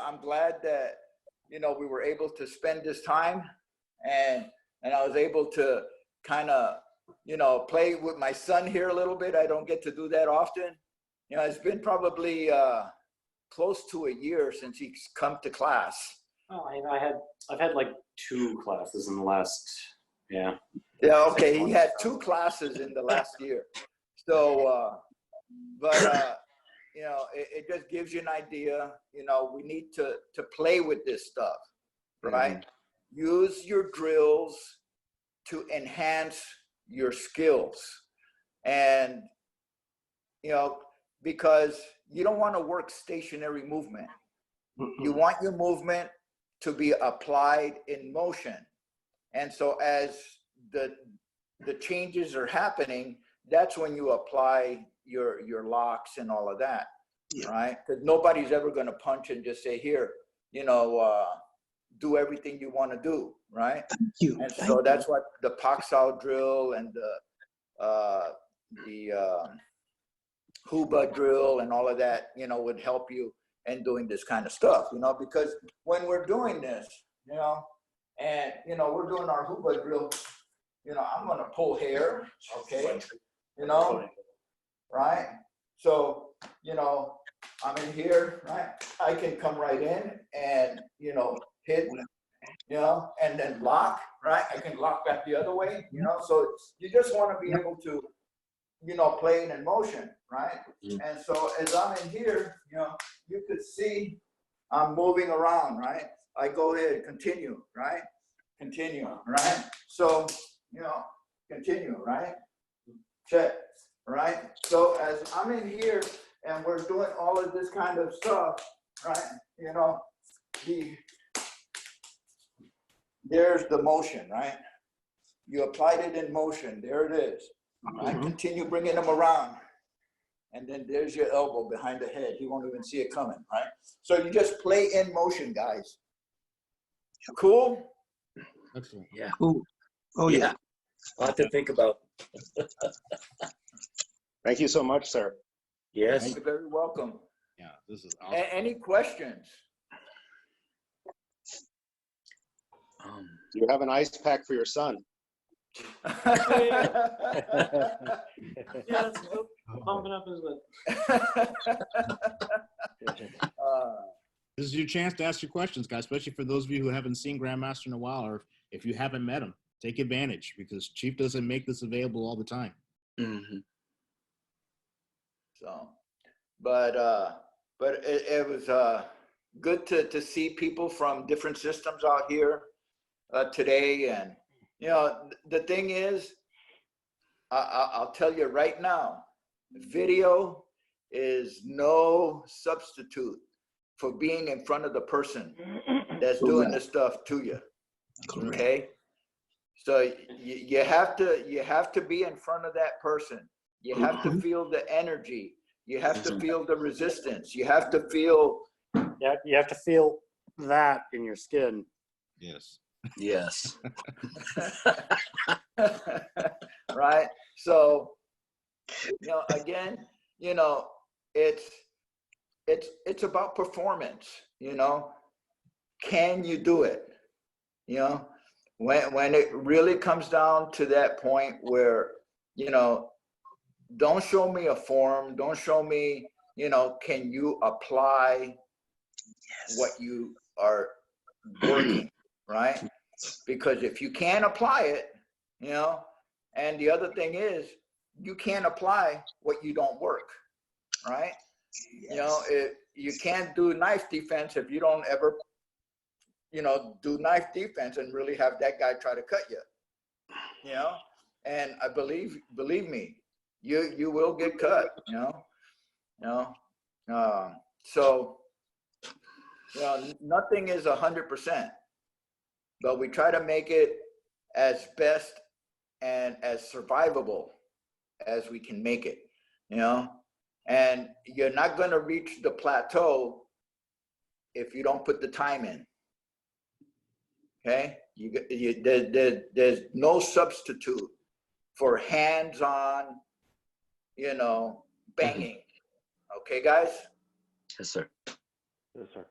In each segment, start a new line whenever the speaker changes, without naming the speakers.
I'm glad that, we were able to spend this time, and I was able to kind of, play with my son here a little bit. I don't get to do that often. It's been probably close to a year since he's come to class.
Oh, I've had like 2 classes in the last,
Yeah, okay, he had 2 classes in the last year. So, it just gives you an idea. We need to play with this stuff, right? Mm-hmm. Use your drills to enhance your skills. And, because you don't want to work stationary movement. Mm-hmm. You want your movement to be applied in motion. And so as the changes are happening, that's when you apply your locks and all of that, right? Because nobody's ever going to punch and just say, here, do everything you want to do, right?
Thank you.
And so that's what the Paxal drill and the Huba drill and all of that, would help you in doing this kind of stuff, because when we're doing this, and, we're doing our Huba drill, I'm going to pull hair, okay, right? So, I'm in here, right? I can come right in and, hit, and then lock, right? I can lock back the other way, so you just want to be able to, play it in motion, right? And so as I'm in here, you could see I'm moving around, right? I go ahead, continue, right? Continue, right? So, continue, right? Check, right? So as I'm in here and we're doing all of this kind of stuff, right? There's the motion, right? You applied it in motion. There it is. Right? Continue bringing them around. And then there's your elbow behind the head. He won't even see it coming, right? So you just play in motion, guys. Cool?
Excellent.
Yeah. Ooh. Oh, yeah.
A lot to think about.
Thank you so much, sir.
Yes.
You're very welcome.
Yeah, this is awesome.
Any questions?
Do you have an ice pack for your son?
yeah, that's pumping up his
This is your chance to ask your questions, guys, especially for those of you who haven't seen Grandmaster in a while, or if you haven't met him, take advantage, because Chief doesn't make this available all the time.
Mm-hmm.
So, but it was good to see people from different systems out here today. And the thing is, I'll tell you right now, video is no substitute for being in front of the person that's doing this stuff to you. Okay, so you have to be in front of that person. You have to feel the energy. You have to feel the resistance. You have to feel.
Yeah, you have to feel that in your skin.
Yes.
Yes.
Right. So, again, it's about performance. Can you do it? When it really comes down to that point where, don't show me a form. Don't show me, can you apply what you are working, right? Because if you can't apply it, and the other thing is, you can't apply what you don't work, right? You can't do knife defense if you don't ever, do knife defense and really have that guy try to cut you, and I believe me, you will get cut, so, nothing is 100%, but we try to make it as best and as survivable as we can make it, and you're not going to reach the plateau if you don't put the time in. Okay, there's no substitute for hands-on, banging. Okay, guys?
Yes, sir.
Yes, sir.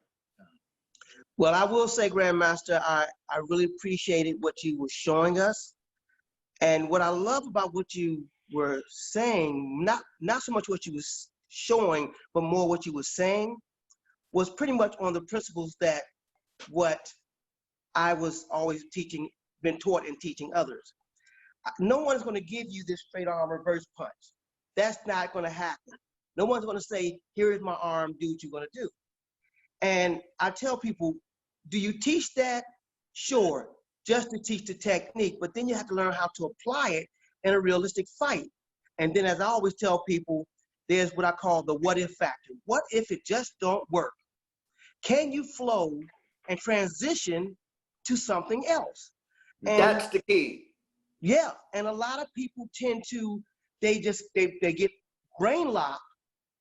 Well, I will say, Grandmaster, I really appreciated what you were showing us. And what I love about what you were saying, not so much what you was showing, but more what you were saying, was pretty much on the principles that what I was always teaching, been taught and teaching others. No one's going to give you this straight arm reverse punch. That's not going to happen. No one's going to say, here is my arm, do what you're going to do. And I tell people, do you teach that? Sure, just to teach the technique, but then you have to learn how to apply it in a realistic fight. And then as I always tell people, there's what I call the what if factor. What if it just don't work? Can you flow and transition to something else? And
That's the key.
yeah, and a lot of people tend to, they get brain locked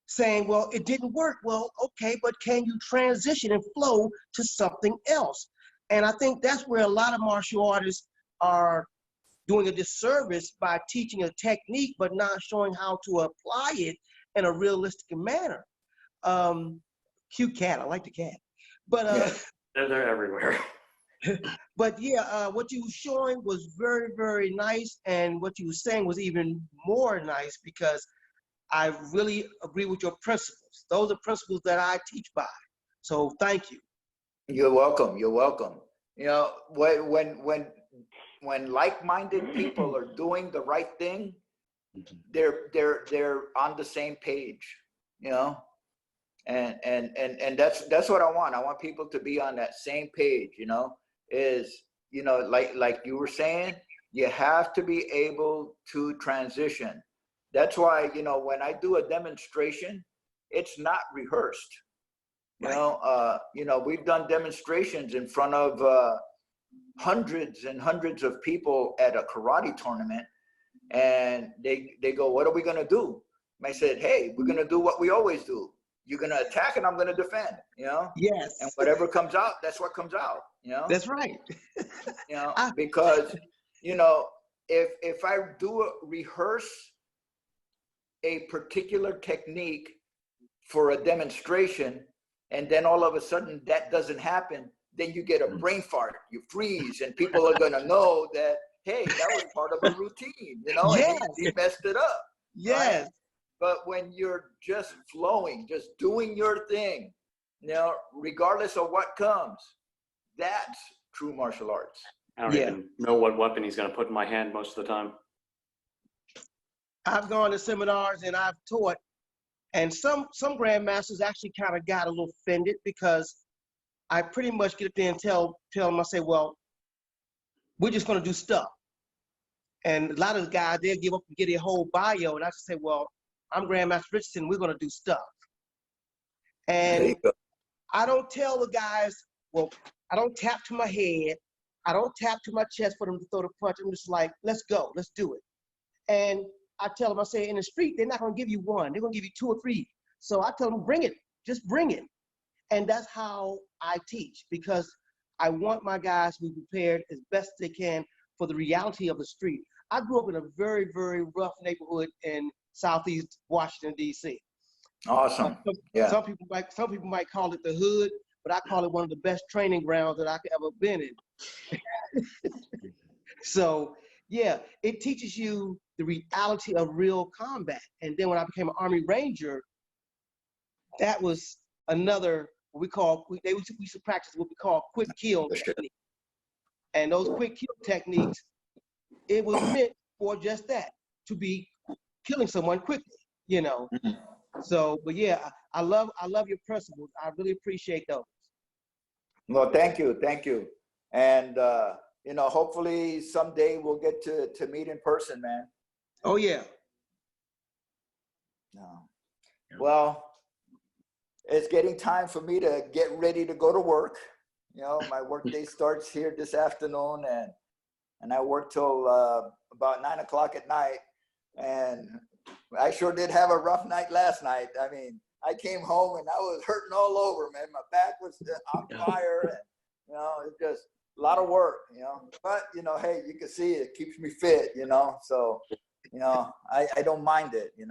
saying, well, it didn't work. Well, okay, but can you transition and flow to something else? And I think that's where a lot of martial artists are doing a disservice by teaching a technique, but not showing how to apply it in a realistic manner. Cute cat, I like the cat. But
They're everywhere.
but yeah, what you were showing was very, very nice, and what you were saying was even more nice because I really agree with your principles. Those are principles that I teach by. So thank you.
You're welcome. You're welcome. You know, when like-minded people are doing the right thing, they're on the same page. You know, and that's what I want. I want people to be on that same page. You know, like you were saying, you have to be able to transition. That's why, when I do a demonstration, it's not rehearsed. We've done demonstrations in front of hundreds and hundreds of people at a karate tournament, and they go, "What are we gonna do?" And I said, "Hey, we're gonna do what we always do. You're gonna attack, and I'm gonna defend."
Yes.
And whatever comes out, that's what comes out.
That's right.
Because if I do rehearse a particular technique for a demonstration, and then all of a sudden that doesn't happen, then you get a brain fart, you freeze, and people are gonna know that, hey, that was part of a routine,
Yes.
and he messed it up.
Yes.
Right? But when you're just flowing, just doing your thing, regardless of what comes, that's true martial arts.
I don't even know what weapon he's going to put in my hand most of the time.
I've gone to seminars and I've taught, and some grandmasters actually kind of got a little offended because I pretty much get up there and tell them, I say, well, we're just going to do stuff. And a lot of the guys, they'll give up and get their whole bio, and I just say, well, I'm Grandmaster Richardson, we're going to do stuff. And I don't tell the guys, well, I don't tap to my head, I don't tap to my chest for them to throw the punch. I'm just like, let's go, let's do it. And I tell them, I say, in the street, they're not going to give you one. They're going to give you 2 or 3. So I tell them, bring it. Just bring it. And that's how I teach, because I want my guys to be prepared as best they can for the reality of the street. I grew up in a very, very rough neighborhood in Southeast Washington, D.C.
Awesome. Yeah.
Some people might call it the hood, but I call it one of the best training grounds that I could ever been in. So, yeah, it teaches you the reality of real combat. And then when I became an Army Ranger, that was another, we used to practice what we call quick kill technique. And those quick kill techniques, it was meant for just that, to be killing someone quickly, So, but yeah, I love your principles. I really appreciate those.
Well, thank you. And, hopefully someday we'll get to meet in person, man.
Oh, yeah.
No. Well, it's getting time for me to get ready to go to work. My work day starts here this afternoon, and I work till about 9 o'clock at night. And I sure did have a rough night last night. I mean, I came home and I was hurting all over, man. My back was on fire, and it's just a lot of work, But hey, you can see it keeps me fit, So, I don't mind it, You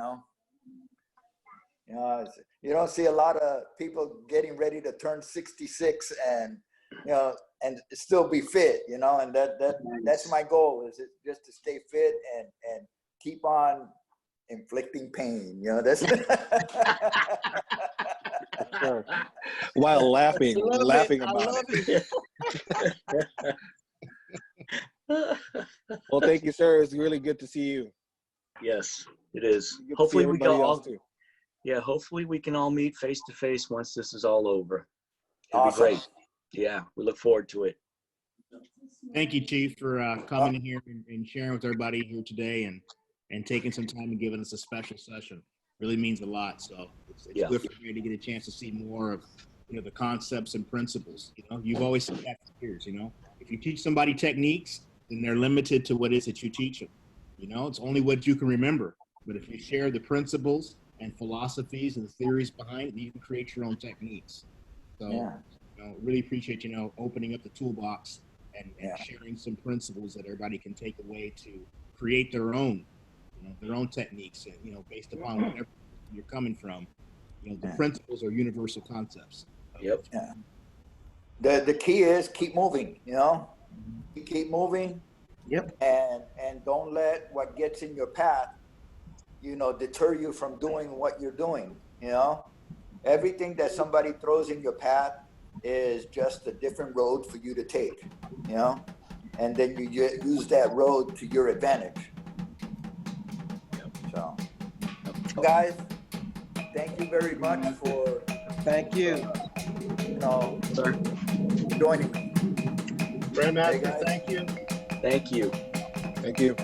don't see a lot of people getting ready to turn 66 and you know, and still be fit, you know, and that's my goal, is just to stay fit and keep on inflicting pain, you know, that's.
Sure. While laughing
I
about
love
it.
it.
Well, thank you, sir. It's really good to see you.
Yes, it is.
Good to see
Hopefully we can
everybody
all,
else too.
yeah, hopefully we can all meet face to face once this is all over. It'll
Awesome.
be great. Yeah, we look forward to it.
Thank you, Chief, for coming in here and sharing with everybody here today and taking some time and giving us a special session. Really means a lot. So it's
Yeah.
good for me to get a chance to see more of, you know, the concepts and principles. You know, you've always said that for years, you know, if you teach somebody techniques, then they're limited to what it is that you teach them. You know, it's only what you can remember. But if you share the principles and philosophies and the theories behind it, you can create your own techniques. So,
Yeah.
you know, really appreciate, you know, opening up the toolbox and
Yeah.
sharing some principles that everybody can take away to create their own, you know, their own techniques, you know, based upon whatever you're coming from. You know, the
Yeah.
principles are universal concepts.
Yep.
The key is keep moving, you know, keep moving.
Yep.
And don't let what gets in your path, you know, deter you from doing what you're doing, you know. Everything that somebody throws in your path is just a different road for you to take, you know, and then you use that road to your advantage. So, guys, thank you very much for,
Thank you.
you know,
Sir,
joining me.
Grandmaster,
Hey, guys.
thank you.
thank you.
Thank you.